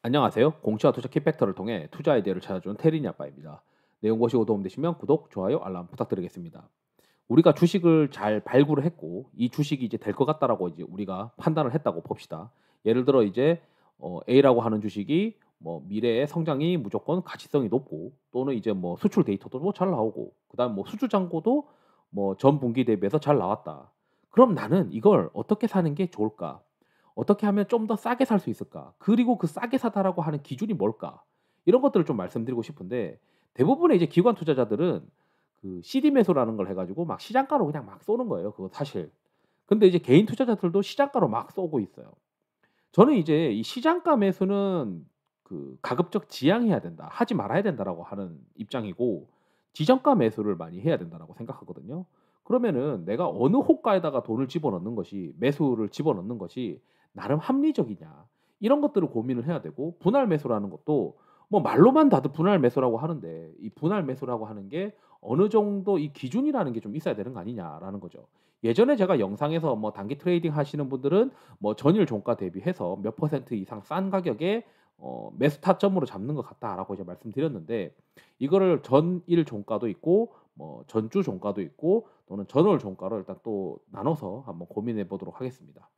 안녕하세요. 공시와 투자 키팩터를 통해 투자 아이디어를 찾아주는 테린이 아빠입니다. 내용 보시고 도움되시면 구독, 좋아요, 알람 부탁드리겠습니다. 우리가 주식을 잘 발굴을 했고 이 주식이 이제 될 것 같다라고 이제 우리가 판단을 했다고 봅시다. 예를 들어 이제 A라고 하는 주식이 뭐 미래의 성장이 무조건 가치성이 높고 또는 이제 뭐 수출 데이터도 뭐 잘 나오고 그다음 뭐 수주 잔고도 뭐 전 분기 대비해서 잘 나왔다. 그럼 나는 이걸 어떻게 사는 게 좋을까? 어떻게 하면 좀 더 싸게 살 수 있을까? 그리고 그 싸게 사다라고 하는 기준이 뭘까? 이런 것들을 좀 말씀드리고 싶은데 대부분의 이제 기관 투자자들은 그 CD 매수라는 걸 해 가지고 막 시장가로 그냥 막 쏘는 거예요, 그거 사실. 근데 이제 개인 투자자들도 시장가로 막 쏘고 있어요. 저는 이제 이 시장가 매수는 그 가급적 지양해야 된다. 하지 말아야 된다라고 하는 입장이고 지정가 매수를 많이 해야 된다라고 생각하거든요. 그러면은 내가 어느 호가에다가 돈을 집어넣는 것이 매수를 집어넣는 것이 나름 합리적이냐. 이런 것들을 고민을 해야 되고 분할 매수라는 것도 뭐 말로만 다들 분할 매수라고 하는데 이 분할 매수라고 하는 게 어느 정도 이 기준이라는 게 좀 있어야 되는 거 아니냐라는 거죠. 예전에 제가 영상에서 뭐 단기 트레이딩 하시는 분들은 뭐 전일 종가 대비해서 몇 퍼센트 이상 싼 가격에 매수 타점으로 잡는 것 같다라고 이제 말씀드렸는데 이거를 전일 종가도 있고 뭐 전주 종가도 있고 또는 전월 종가로 일단 또 나눠서 한번 고민해 보도록 하겠습니다.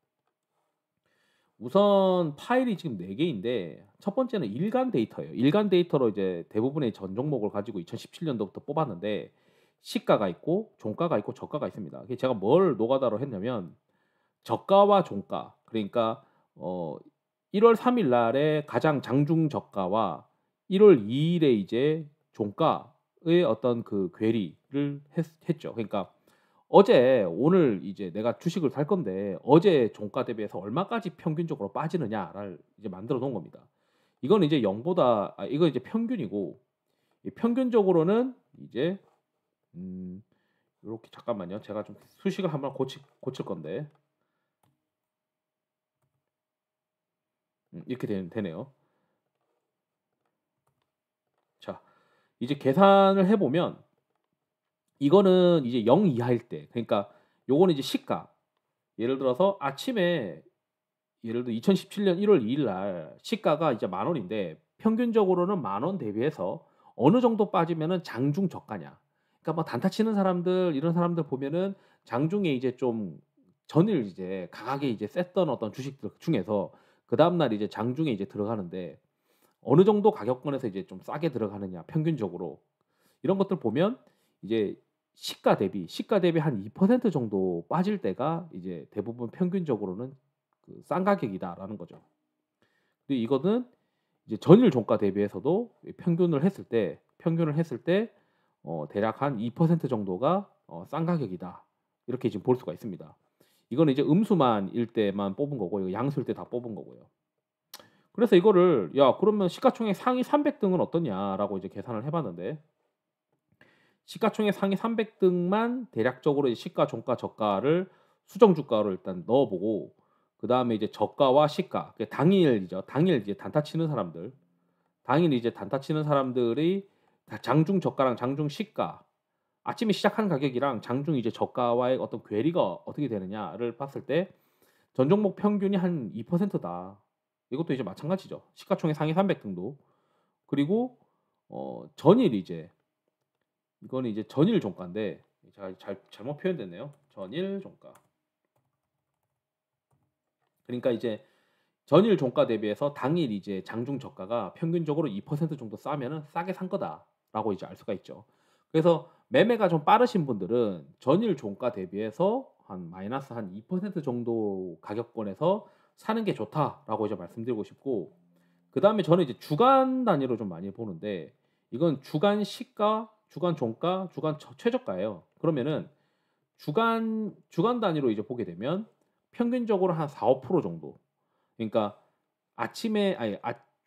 우선 파일이 지금 4 개인데 첫 번째는 일간 데이터예요. 일간 데이터로 이제 대부분의 전 종목을 가지고 2017 년도부터 뽑았는데 시가가 있고 종가가 있고 저가가 있습니다. 그게 제가 뭘 노가다로 했냐면 저가와 종가 그러니까 1월 3일 날에 가장 장중 저가와 1월 2 일에 이제 종가의 어떤 그 괴리를 했죠. 그러니까 어제 오늘 이제 내가 주식을 살 건데 어제 종가 대비해서 얼마까지 평균적으로 빠지느냐를 이제 만들어 놓은 겁니다. 이건 이제 0 보다 이건 이제 평균이고 이 평균적으로는 이제 음 요렇게 잠깐만요. 제가 좀 수식을 한번 고칠 건데 이렇게 되네요. 자 이제 계산을 해 보면 이거는 이제 0 이하일 때 그러니까 요거는 이제 시가 예를 들어서 아침에 예를 들어 2017년 1월 2일 날 시가가 이제 만 원인데 평균적으로는 만 원 대비해서 어느 정도 빠지면은 장중 저가냐. 그러니까 뭐 단타 치는 사람들 이런 사람들 보면은 장중에 이제 좀 전일 이제 강하게 이제 셌던 어떤 주식들 중에서 그다음 날 이제 장중에 이제 들어가는데 어느 정도 가격권에서 이제 좀 싸게 들어가느냐 평균적으로. 이런 것들 보면 이제 시가 대비 한 2% 정도 빠질 때가 이제 대부분 평균적으로는 그 싼 가격이다라는 거죠. 근데 이거는 이제 전일 종가 대비해서도 평균을 했을 때 대략 한 2% 정도가 싼 가격이다. 이렇게 지금 볼 수가 있습니다. 이거는 이제 음수만일 때만 뽑은 거고 이거 양수일 때 다 뽑은 거고요. 그래서 이거를 '야 그러면 시가총액 상위 300 등은 어떠냐.'라고 이제 계산을 해 봤는데 시가총액 상위 300 등만 대략적으로 이 시가, 종가, 저가를 수정 주가로 일단 넣어 보고 그다음에 이제 저가와 시가 그 당일이죠. 당일 이제 단타 치는 사람들, 당일 이제 단타 치는 사람들이 다 장중 저가랑 장중 시가 아침에 시작하는 가격이랑 장중 이제 저가와의 어떤 괴리가 어떻게 되느냐를 봤을 때 전 종목 평균이 한 2%다. 이것도 이제 마찬가지죠. 시가총액 상위 300 등도. 그리고 전일 이제 이거는 이제 전일 종가인데 제가 잘못 표현됐네요. 전일 종가. 그러니까 이제 전일 종가 대비해서 당일 이제 장중 저가가 평균적으로 2% 정도 싸면은 '싸게 산 거다.'라고 이제 알 수가 있죠. 그래서 매매가 좀 빠르신 분들은 전일 종가 대비해서 한 마이너스 한 2% 정도 가격권에서 사는 게 좋다라고 이제 말씀드리고 싶고 그다음에 저는 이제 주간 단위로 좀 많이 보는데 이건 주간 시가, 주간 종가, 주간 최저가예요. 그러면은 주간 단위로 이제 보게 되면 평균적으로 한 4-5% 정도. 그러니까 아침에 아니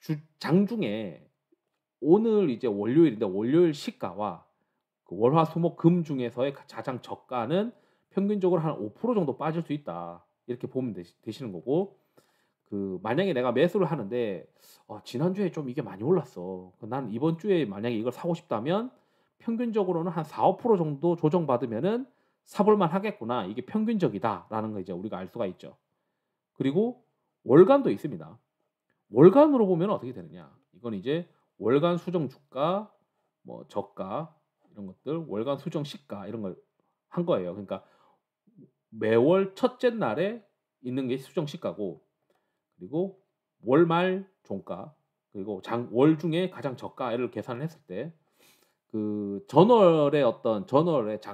주 장중에 오늘 이제 월요일인데 월요일 시가와 그 월, 화, 수, 목, 금 중에서의 가장 저가는 평균적으로 한 5% 정도 빠질 수 있다. 이렇게 보면 되시는 거고 만약에 내가 매수를 하는데 지난주에 좀 이게 많이 올랐어. 난 이번 주에 만약에 이걸 사고 싶다면 평균적으로는 한 4-5% 정도 조정받으면은 '사 볼 만하겠구나. 이게 평균적이다.'라는 걸 이제 우리가 알 수가 있죠. 그리고 월간도 있습니다. 월간으로 보면 어떻게 되느냐? 이건 이제 월간 수정 주가, 뭐 저가 이런 것들, 월간 수정 시가 이런 걸 한 거예요. 그러니까 매월 첫째 날에 있는 게 수정 시가고, 그리고 월말 종가, 그리고 장 월 중에 가장 저가를 계산을 했을 때 그 전월에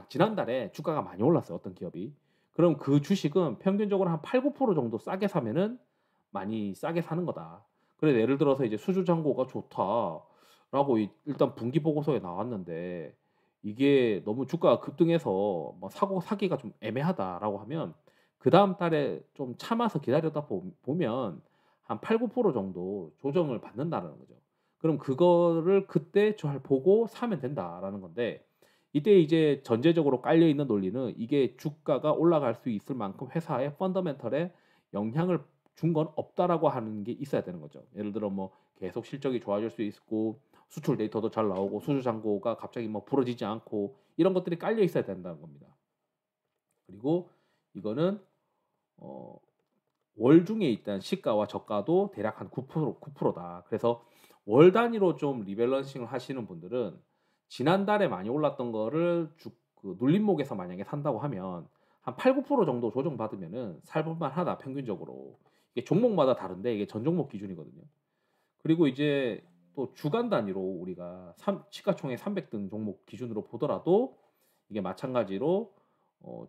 지난달에 주가가 많이 올랐어요, 어떤 기업이. 그럼 그 주식은 평균적으로 한 8-9% 정도 싸게 사면은 많이 싸게 사는 거다. 그래서 예를 들어서 이제 "수주잔고가 좋다."라고 일단 분기 보고서에 나왔는데 이게 너무 주가가 급등해서 뭐 사기가 좀 애매하다라고 하면 그다음 달에 좀 참아서 기다렸다 보면 한 8-9% 정도 조정을 받는다는 거죠. 그럼 그거를 그때 잘 보고 사면 된다라는 건데, 이때 이제 전제적으로 깔려 있는 논리는 이게 주가가 올라갈 수 있을 만큼 회사의 펀더멘털에 영향을 준 건 없다라고 하는 게 있어야 되는 거죠. 예를 들어 뭐 계속 실적이 좋아질 수 있고 수출 데이터도 잘 나오고 수주 잔고가 갑자기 뭐 부러지지 않고 이런 것들이 깔려 있어야 된다는 겁니다. 그리고 이거는 어 월 중에 일단 시가와 저가도 대략 한 9%다. 그래서 월 단위로 좀 리밸런싱을 하시는 분들은 지난달에 많이 올랐던 거를 그 눌림목에서 만약에 산다고 하면 한 8-9% 정도 조정받으면은 살 만하다 평균적으로. 이게 종목마다 다른데 이게 전 종목 기준이거든요. 그리고 이제 또 주간 단위로 우리가 시가총액 300등 종목 기준으로 보더라도 이게 마찬가지로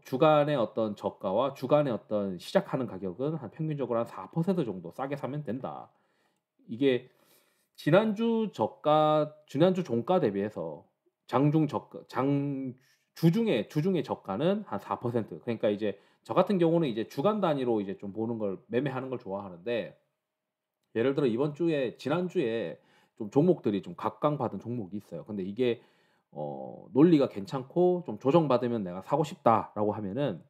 주간의 어떤 저가와 주간의 어떤 시작하는 가격은 한 평균적으로 한 4% 정도 싸게 사면 된다. 이게 지난주 종가 대비해서 장중 저가 장 주중에 저가는 한 4%. 그러니까 이제 저 같은 경우는 이제 주간 단위로 이제 좀 보는 걸 매매하는 걸 좋아하는데, 예를 들어 지난주에 좀 종목들이 좀 각광받은 종목이 있어요. 근데 이게 논리가 괜찮고 좀 조정받으면 내가 사고 싶다라고 하면은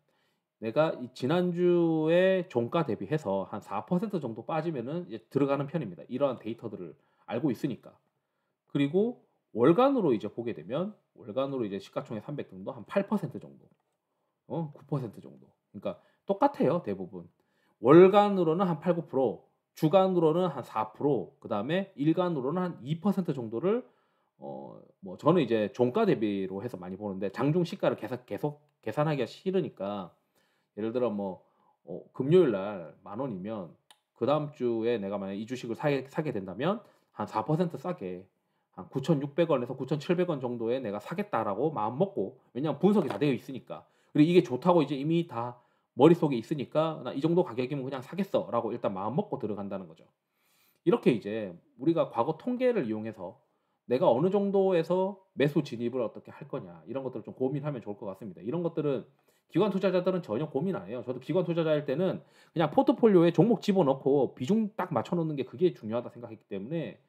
내가 이 지난주에 종가 대비해서 한 4% 정도 빠지면은 이제 들어가는 편입니다, 이러한 데이터들을 알고 있으니까. 그리고 월간으로 이제 보게 되면 월간으로 이제 시가총액 300 등도 한 8% 정도, 9% 정도. 그러니까 똑같아요, 대부분. 월간으로는 한 8-9%, 주간으로는 한 4%, 그다음에 일간으로는 한 2% 정도를 뭐 저는 이제 종가 대비로 해서 많이 보는데 장중 시가를 계속 계산하기가 싫으니까, 예를 들어 뭐 금요일 날 만 원이면 그다음 주에 내가 만약에 이 주식을 사게 된다면 한 4% 싸게 한 9,600 원에서 9,700원 정도에 내가 사겠다라고 마음 먹고, 왜냐하면 분석이 다 되어 있으니까. 그리고 이게 좋다고 이제 이미 다 머릿속에 있으니까 '나 이 정도 가격이면 그냥 사겠어.'라고 일단 마음 먹고 들어간다는 거죠. 이렇게 이제 우리가 과거 통계를 이용해서 내가 어느 정도에서 매수 진입을 어떻게 할 거냐 이런 것들을 좀 고민하면 좋을 것 같습니다. 이런 것들은 기관 투자자들은 전혀 고민 안 해요. 저도 기관 투자자일 때는 그냥 포트폴리오에 종목 집어넣고 비중 딱 맞춰 놓는 게 그게 중요하다 생각했기 때문에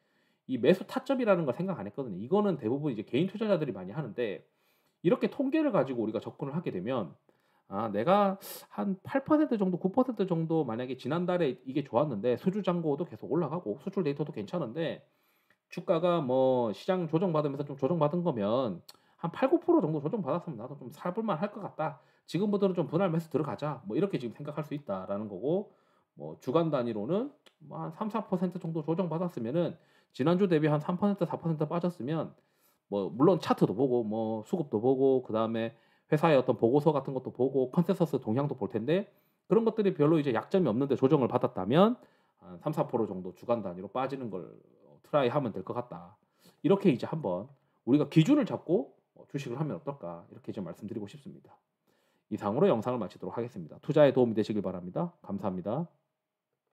이 매수 타점이라는 걸 생각 안 했거든요. 이거는 대부분 이제 개인 투자자들이 많이 하는데, 이렇게 통계를 가지고 우리가 접근을 하게 되면 내가 한 8% 정도 9% 정도 만약에 지난달에 이게 좋았는데 수주 잔고도 계속 올라가고 수출 데이터도 괜찮은데 주가가 뭐 시장 조정받으면서 좀 조정받은 거면 한 8-9% 정도 조정받았으면 나도 좀 사 볼 만할 것 같다. 지금부터는 좀 분할 매수 들어가자. 뭐 이렇게 지금 생각할 수 있다라는 거고, 뭐 주간 단위로는 뭐 한 3-4% 정도 조정받았으면은 지난주 대비 한 3% 4% 빠졌으면 뭐 물론 차트도 보고 뭐 수급도 보고 그다음에 회사의 어떤 보고서 같은 것도 보고 컨센서스 동향도 볼 텐데, 그런 것들이 별로 이제 약점이 없는데 조정을 받았다면 한 3-4% 정도 주간 단위로 빠지는 걸 트라이하면 될 것 같다. 이렇게 이제 한번 우리가 기준을 잡고 주식을 하면 어떨까 이렇게 좀 말씀드리고 싶습니다. 이상으로 영상을 마치도록 하겠습니다. 투자에 도움이 되시길 바랍니다. 감사합니다.